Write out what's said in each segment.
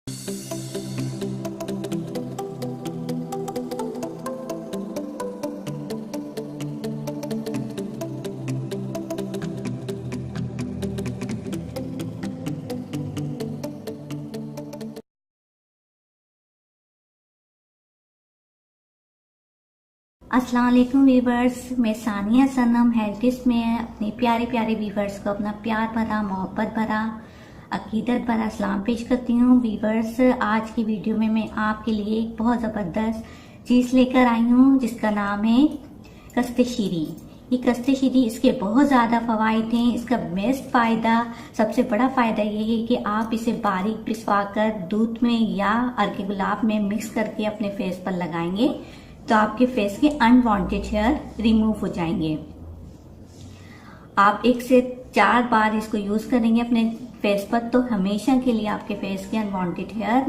अस्सलाम वालेकुम वीवर्स, मैं सानिया सनम हेल्थिस्ट में अपने प्यारे प्यारे वीवर्स को अपना प्यार भरा, मोहब्बत भरा, अकीदत भरा सलाम पेश करती हूँ। वीवर्स, आज की वीडियो में मैं आपके लिए एक बहुत ज़बरदस्त चीज़ लेकर आई हूँ जिसका नाम है कस्ते शीरी। ये कस्ते शीरी, इसके बहुत ज़्यादा फ़वाइद हैं। इसका बेस्ट फ़ायदा, सबसे बड़ा फ़ायदा ये है कि आप इसे बारीक पिसवा कर दूध में या अर्के गुलाब में मिक्स करके अपने फेस पर लगाएंगे तो आपके फेस के अनवांटेड हेयर रिमूव हो जाएंगे। आप 1 से 4 बार इसको यूज करेंगे अपने फेस पर तो हमेशा के लिए आपके फेस के अनवांटेड हेयर,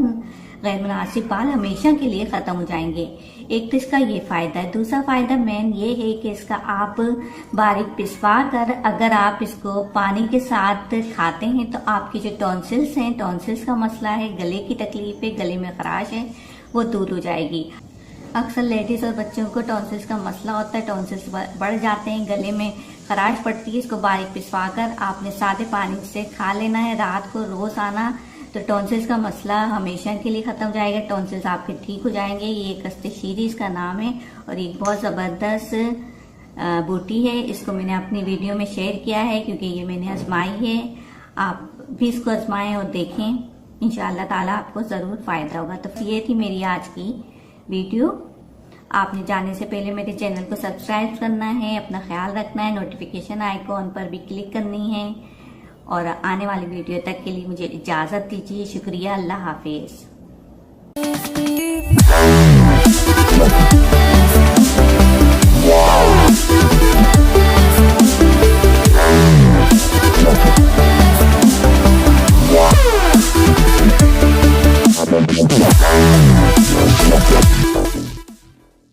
गैर मुनासिब बाल हमेशा के लिए खत्म हो जाएंगे। एक तो इसका ये फायदा है। दूसरा फायदा मेन ये है कि इसका आप बारीक पिसवा कर अगर आप इसको पानी के साथ खाते हैं तो आपकी जो टॉन्सिल्स हैं, टॉन्सिल्स का मसला है, गले की तकलीफ है, गले में खराश है, वो दूर हो जाएगी। अक्सर लेडीज और बच्चों को टॉन्सिल्स का मसला होता है, टॉन्सिल्स बढ़ जाते हैं, गले में खराश पड़ती है। इसको बारीक पिसवा कर आपने सादे पानी से खा लेना है रात को रोजाना, तो टॉन्सिल्स का मसला हमेशा के लिए खत्म हो जाएगा। टॉन्सिल्स आपके ठीक हो जाएंगे। ये कस्ते शीरी इसका नाम है और एक बहुत जबरदस्त बूटी है। इसको मैंने अपनी वीडियो में शेयर किया है क्योंकि ये मैंने आजमाई है। आप भी इसको आजमाएं और देखें, इंशाअल्लाह ताला आपको जरूर फायदा होगा। तो ये थी मेरी आज की वीडियो। आपने जाने से पहले मेरे चैनल को सब्सक्राइब करना है, अपना ख्याल रखना है, नोटिफिकेशन आइकॉन पर भी क्लिक करनी है और आने वाली वीडियो तक के लिए मुझे इजाजत दीजिए। शुक्रिया, अल्लाह हाफिज।